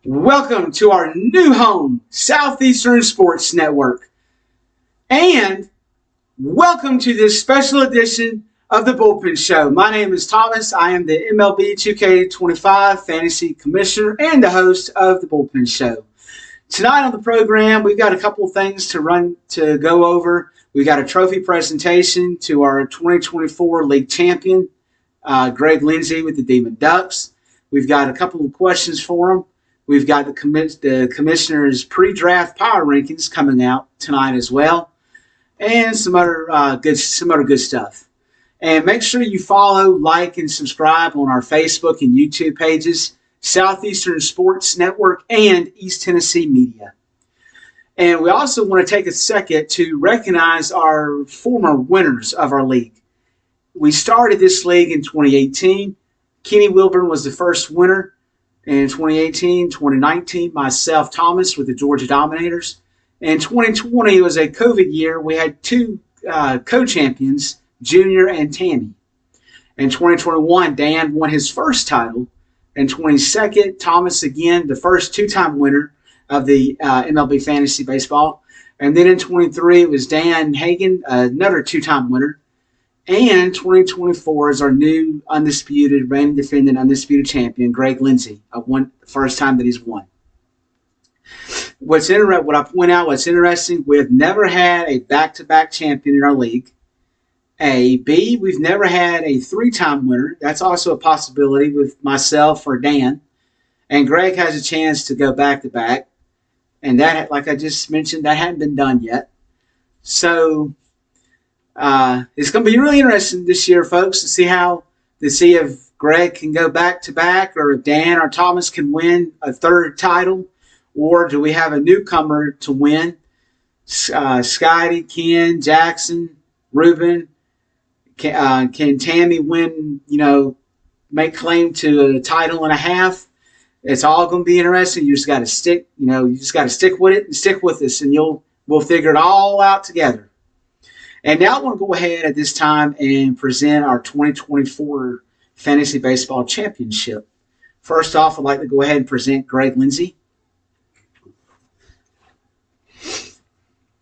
Welcome to our new home, Southeastern Sports Network. And welcome to this special edition of the Bullpen Show. My name is Thomas. I am the MLB 2K25 Fantasy Commissioner and the host of the Bullpen Show. Tonight on the program, we've got a couple of things to go over. We've got a trophy presentation to our 2024 league champion, Greg Lindsay with the Demon Ducks. We've got a couple of questions for him. We've got the commissioner's pre-draft power rankings coming out tonight as well, and some other good stuff. And make sure you follow, like, and subscribe on our Facebook and YouTube pages, Southeastern Sports Network and East Tennessee Media. And we also want to take a second to recognize our former winners of our league. We started this league in 2018. Kenny Wilburn was the first winner. In 2018, 2019, myself, Thomas, with the Georgia Dominators. In 2020, it was a COVID year. We had two co-champions, Junior and Tammy. In 2021, Dan won his first title. In 22nd, Thomas, again, the first two-time winner of the MLB Fantasy Baseball. And then in 23, it was Dan Hagan, another two-time winner. And 2024 is our new undisputed, reigning defending undisputed champion, Greg Lindsay. The first time that he's won. What I point out, what's interesting, we have never had a back-to-back champion in our league. B, we've never had a three-time winner. That's also a possibility with myself or Dan. And Greg has a chance to go back-to-back. And that, like I just mentioned, that hadn't been done yet. So it's going to be really interesting this year, folks, to see if Greg can go back-to-back, or if Dan or Thomas can win a third title, or do we have a newcomer to win? Scotty, Ken, Jackson, Ruben. Can Tammy win, make claim to a title and a half? It's all going to be interesting. You just got to stick with it and stick with us, and we'll figure it all out together. And now I want to go ahead at this time and present our 2024 Fantasy Baseball Championship. First off, I'd like to go ahead and present Greg Lindsay.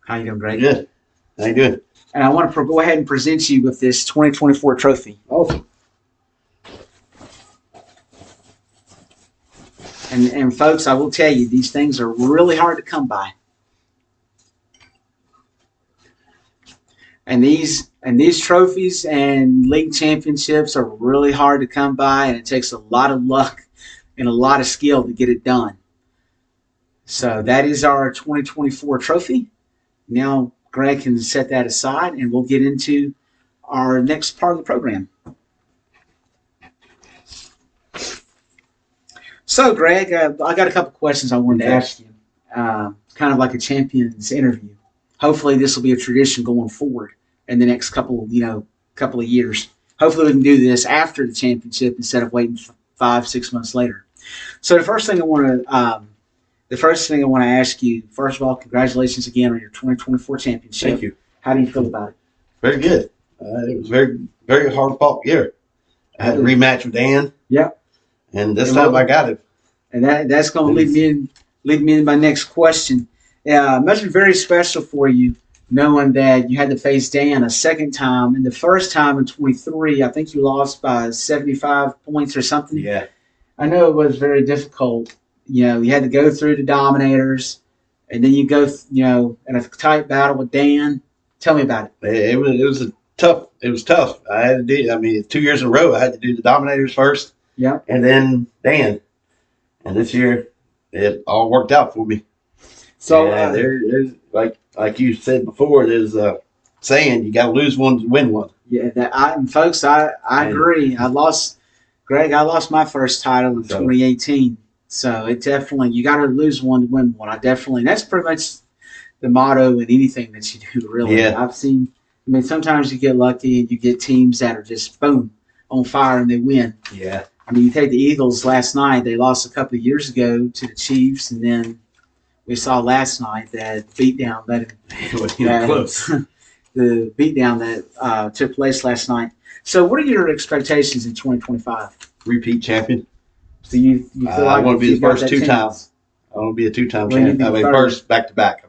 How you doing, Greg? Good. How you doing? And I want to go ahead and present you with this 2024 trophy. Awesome. And folks, I will tell you, these things are really hard to come by. And these trophies and league championships are really hard to come by, and it takes a lot of luck and a lot of skill to get it done. So that is our 2024 trophy. Now Greg can set that aside, and we'll get into our next part of the program. So, Greg, I got a couple questions I wanted to ask you, kind of like a champion's interview. Hopefully, this will be a tradition going forward in the next couple of years. Hopefully, we can do this after the championship instead of waiting 5-6 months later. So, the first thing I want to ask you, first of all, congratulations again on your 2024 championship. Thank you. How do you feel about it? Very good. It was very, very hard fought year. I had a rematch with Dan. Yep. And this time I got it. And that's going to lead me into my next question. It must be very special for you knowing that you had to face Dan a second time. And the first time in 23, I think you lost by 75 points or something. Yeah. I know it was very difficult. You had to go through the Dominators, and then you go, in a tight battle with Dan. Tell me about it. It was tough. It was tough. I had to do. 2 years in a row, I had to do the Dominators first. Yeah. And then Dan. And this year, it all worked out for me. So there's like you said before, there's a saying, you got to lose one to win one. Yeah, folks, I agree. I lost my first title in 2018. So it definitely, you got to lose one to win one. That's pretty much the motto in anything that you do, really. Yeah. Sometimes you get lucky and you get teams that are just, boom, on fire and they win. Yeah. You take the Eagles last night. They lost a couple of years ago to the Chiefs, and then we saw last night that beatdown close. The beatdown that took place last night. So what are your expectations in 2025? Repeat champion. So you feel like I want to be the first two times. I want to be a two-time Well, you'd champ. be third. First back-to-back.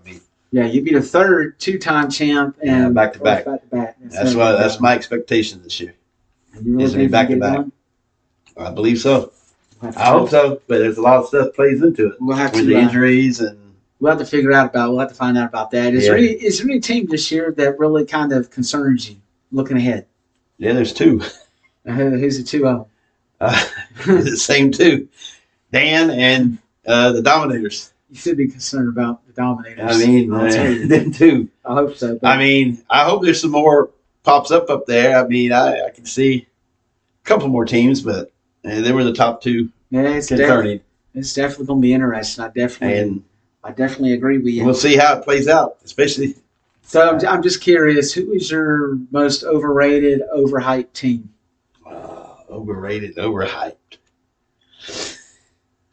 Yeah, you'd be the third two-time champ and back-to-back. Back-to-back. That's my expectation this year. And you really Is to be think you can get it back-to-back. done? I believe so. We'll have to I hope so, but there's a lot of stuff plays into it. We'll have with to, the injuries and. We'll have to figure out about. We'll have to find out about that. Is there any team this year that really kind of concerns you looking ahead? Yeah, there's two. Who's the two of them? The same two, Dan and the Dominators. You should be concerned about the Dominators. I mean, them two. I hope so. I mean, I hope there's some more pops up there. I mean, I can see a couple more teams, but they were the top two concerning. It's definitely going to be interesting. I definitely agree with you. We'll see how it plays out, especially. So I'm just curious, who is your most overrated, overhyped team? Overrated, overhyped.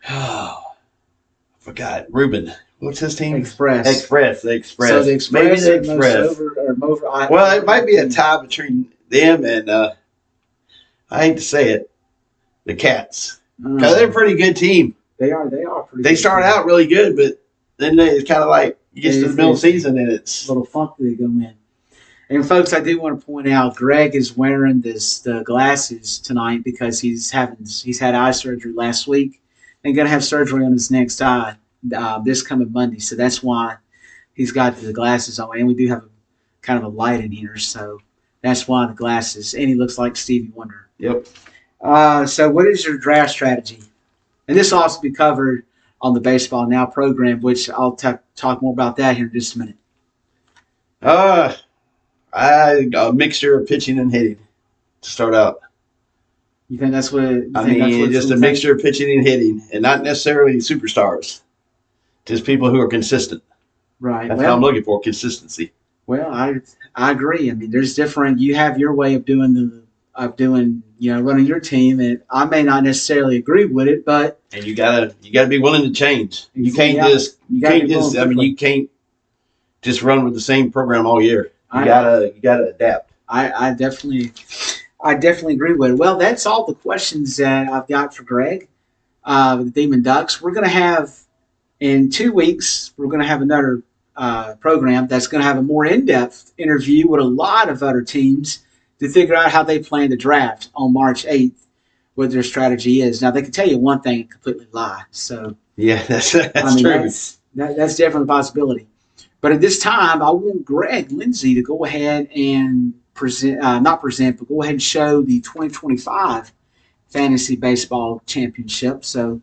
Oh, I forgot. Ruben. What's his team? Express. The Express. So the Express. Maybe the Express. Well, it might be a tie between them and, I hate to say it, the Cats. Because they're a pretty good team. They are pretty They good start team. out really good, but then it's kind of like you get to the middle of the season and it's a little funky they go in. And folks, I do want to point out, Greg is wearing the glasses tonight because he's had eye surgery last week and going to have surgery on his next eye this coming Monday. So that's why he's got the glasses on. And we do have kind of a light in here, so that's why the glasses. And he looks like Stevie Wonder. Yep. So what is your draft strategy? And this will also be covered on the Baseball Now program, which I'll talk more about that here in just a minute. A mixture of pitching and hitting to start out. You think that's what? Just a mixture of pitching and hitting, and not necessarily superstars. Just people who are consistent. Right. That's how I'm looking for, consistency. Well, I agree. I mean, there's different. You have your way of doing running your team, and I may not necessarily agree with it, but you gotta be willing to change. You can't just run with the same program all year. You gotta adapt. I definitely agree with it. Well, that's all the questions that I've got for Greg, the Demon Ducks. We're gonna have in 2 weeks. We're gonna have another program that's gonna have a more in-depth interview with a lot of other teams to figure out how they plan the draft on March 8th, what their strategy is. Now, they can tell you one thing and completely lie. So yeah, that's true. That's definitely a possibility. But at this time, I want Greg Lindsay to go ahead and go ahead and show the 2025 Fantasy Baseball Championship. So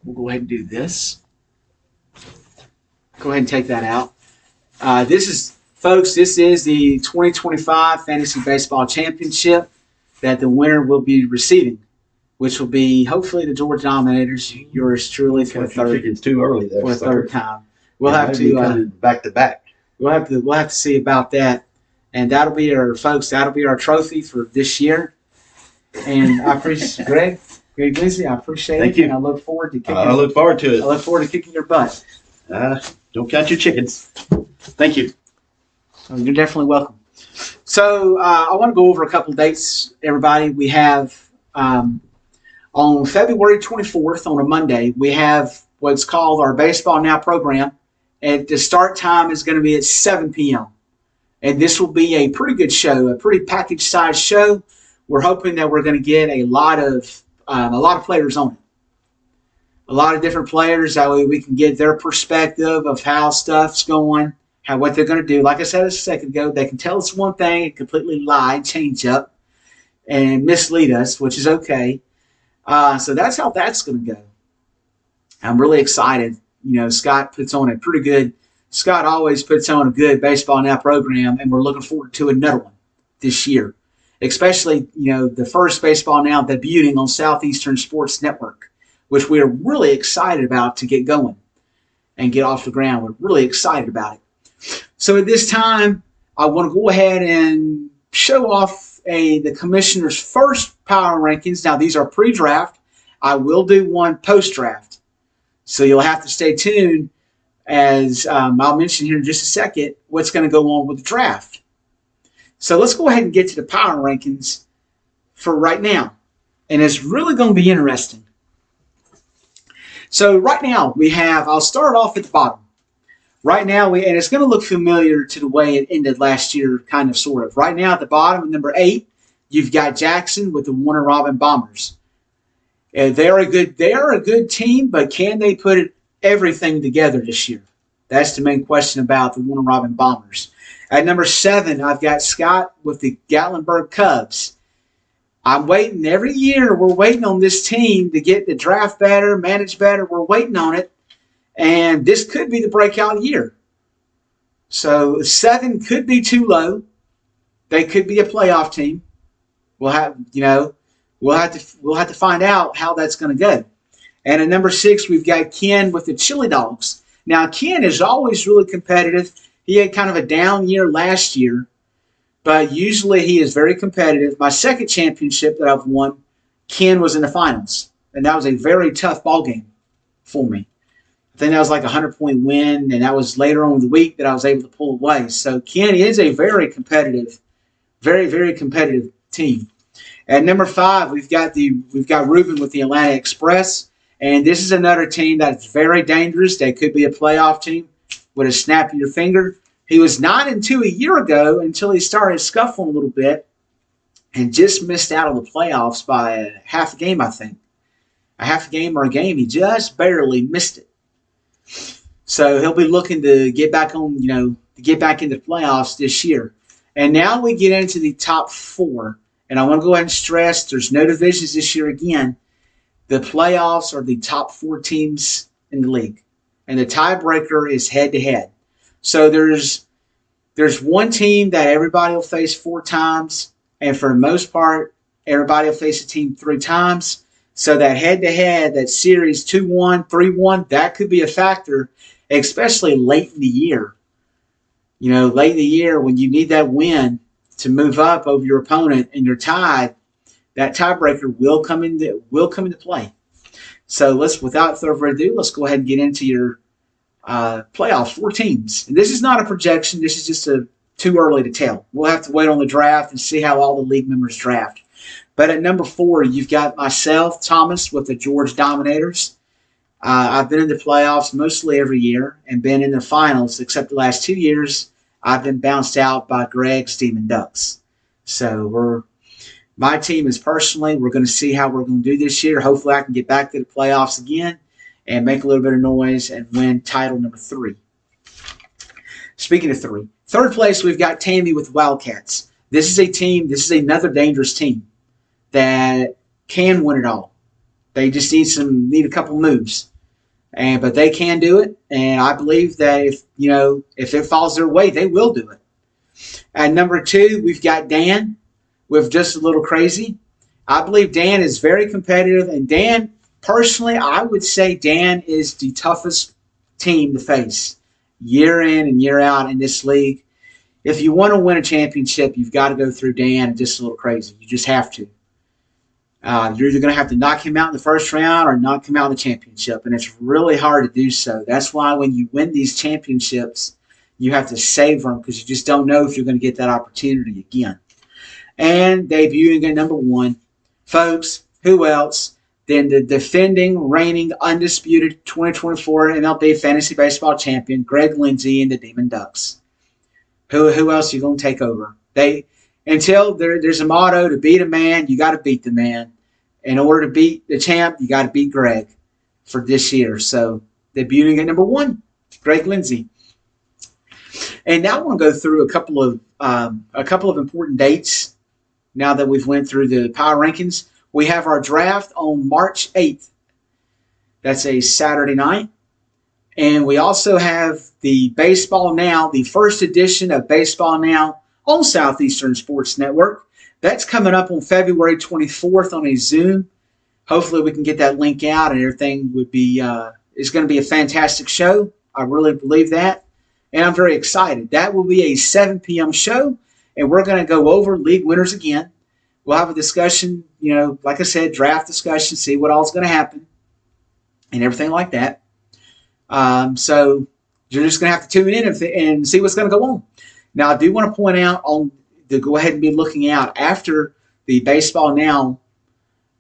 we'll go ahead and do this. Go ahead and take that out. This is the 2025 Fantasy Baseball Championship that the winner will be receiving, which will be hopefully the Georgia Dominators. Yours truly for the third. It's too early there. For a third time. We'll have to back to back. We'll have to see about that, and that'll be our trophy for this year. And I appreciate Greg Lindsay. I appreciate Thank it. you. And I look forward to kicking. I look forward to it. I look forward to kicking your butt. Don't count your chickens. Thank you. You're definitely welcome. So I want to go over a couple of dates, everybody. We have on February 24th, on a Monday, we have what's called our Baseball Now program. And the start time is going to be at 7 p.m. And this will be a pretty good show, a pretty package-sized show. We're hoping that we're going to get a lot of players on it. A lot of different players. That way we can get their perspective of how stuff's going, what they're going to do. Like I said a second ago, they can tell us one thing and completely lie, change up, and mislead us, which is okay. So that's how that's going to go. I'm really excited. Scott always puts on a good Baseball Now program, and we're looking forward to another one this year. Especially, the first Baseball Now debuting on Southeastern Sports Network, which we are really excited about to get going and get off the ground. We're really excited about it. So at this time, I want to go ahead and show off the commissioner's first power rankings. Now, these are pre-draft. I will do one post-draft. So you'll have to stay tuned as I'll mention here in just a second what's going to go on with the draft. So let's go ahead and get to the power rankings for right now. And it's really going to be interesting. So right now I'll start off at the bottom. Right now, and it's going to look familiar to the way it ended last year, kind of, sort of. Right now at the bottom, number 8, you've got Jackson with the Warner Robin Bombers. And they are a good team, but can they put everything together this year? That's the main question about the Warner Robin Bombers. At number 7, I've got Scott with the Gatlinburg Cubs. I'm waiting every year. We're waiting on this team to get the draft better, manage better. We're waiting on it. And this could be the breakout year. So 7 could be too low. They could be a playoff team. We'll have to find out how that's going to go. And at number 6, we've got Ken with the Chili Dogs. Now, Ken is always really competitive. He had kind of a down year last year, but usually he is very competitive. My second championship that I've won, Ken was in the finals, and that was a very tough ball game for me. I think that was like a 100-point win, and that was later on in the week that I was able to pull away. So Ken is a very competitive, very, very competitive team. At number 5, we've got Ruben with the Atlanta Express, and this is another team that's very dangerous. They could be a playoff team with a snap of your finger. He was 9-2 a year ago until he started scuffling a little bit and just missed out on the playoffs by a half a game, I think. A half a game or a game. He just barely missed it. So he'll be looking to get back into the playoffs this year. And now we get into the top 4. And I want to go ahead and stress there's no divisions this year again. The playoffs are the top 4 teams in the league. And the tiebreaker is head-to-head. So there's one team that everybody will face 4 times. And for the most part, everybody will face a team 3 times. So that head-to-head, that series 2-1, 3-1, that could be a factor, especially late in the year. Late in the year when you need that win to move up over your opponent and you're tied, that tiebreaker will come into play. So without further ado, let's go ahead and get into your playoff 4 teams. And this is not a projection. This is just too early to tell. We'll have to wait on the draft and see how all the league members draft. But at number 4, you've got myself, Thomas, with the Georgia Dominators. I've been in the playoffs mostly every year and been in the finals, except the last 2 years I've been bounced out by Greg's Demon Ducks. So my team is we're going to see how we're going to do this year. Hopefully I can get back to the playoffs again and make a little bit of noise and win title number 3. Speaking of 3, third place, we've got Tammy with Wildcats. This is another dangerous team that can win it all. They just need a couple moves. But they can do it, and I believe that if it falls their way, they will do it. At number 2, we've got Dan with Just a Little Crazy. I believe Dan is very competitive, and Dan, personally, I would say Dan is the toughest team to face year in and year out in this league. If you want to win a championship, you've got to go through Dan and Just a Little Crazy. You just have to. You're either going to have to knock him out in the first round or knock him out in the championship, and it's really hard to do so. That's why when you win these championships, you have to savor them because you just don't know if you're going to get that opportunity again. And debuting at number 1, folks, who else than the defending, reigning, undisputed 2024 MLB Fantasy Baseball champion, Greg Lindsay and the Demon Ducks. Who else are you going to take over? Until there's a motto, to beat a man, you got to beat the man. In order to beat the champ, you got to beat Greg for this year. So debuting at number 1, Greg Lindsay. And now I want to go through a couple of important dates. Now that we've went through the power rankings, we have our draft on March 8th. That's a Saturday night. And we also have the Baseball Now, the first edition of Baseball Now on Southeastern Sports Network. That's coming up on February 24th on a Zoom. Hopefully we can get that link out and everything is going to be a fantastic show. I really believe that. And I'm very excited. That will be a 7 p.m. show, and we're going to go over league winners again. We'll have a discussion, like I said, draft discussion, see what all's going to happen and everything like that. So you're just going to have to tune in and see what's going to go on. Now, I do want to point out to go ahead and be looking out after the Baseball Now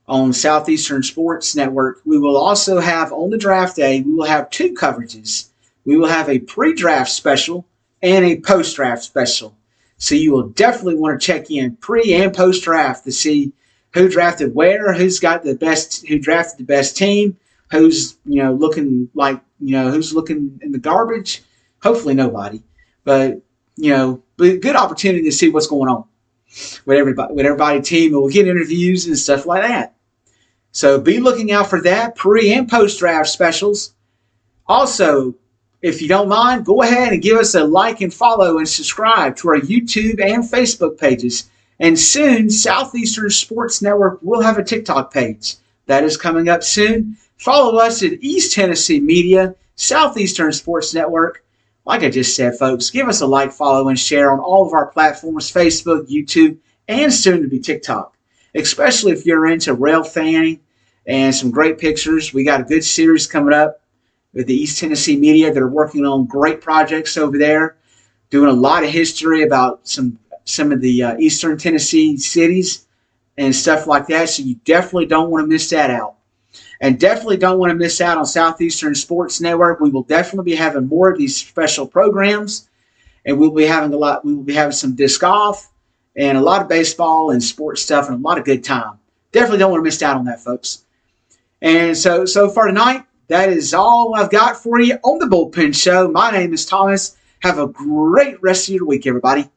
on Southeastern Sports Network. We will also have, on the draft day, we will have 2 coverages. We will have a pre-draft special and a post-draft special. So you will definitely want to check in pre and post-draft to see who drafted where, who drafted the best team, who's looking who's looking in the garbage. Hopefully nobody, but good opportunity to see what's going on with everybody team, and we'll get interviews and stuff like that. So be looking out for that pre and post draft specials. Also, if you don't mind, go ahead and give us a like and follow and subscribe to our YouTube and Facebook pages. And soon, Southeastern Sports Network will have a TikTok page. That is coming up soon. Follow us at East Tennessee Media, Southeastern Sports Network. Like I just said, folks, give us a like, follow, and share on all of our platforms, Facebook, YouTube, and soon to be TikTok. Especially if you're into rail fanning and some great pictures. We got a good series coming up with the East Tennessee Media that are working on great projects over there, doing a lot of history about some of the Eastern Tennessee cities and stuff like that. So you definitely don't want to miss that out. And definitely don't want to miss out on Southeastern Sports Network. We will definitely be having more of these special programs, and we'll be having some disc golf and a lot of baseball and sports stuff and a lot of good time. Definitely don't want to miss out on that, folks. And so far tonight, that is all I've got for you on the Bullpen Show. My name is Thomas. Have a great rest of your week, everybody.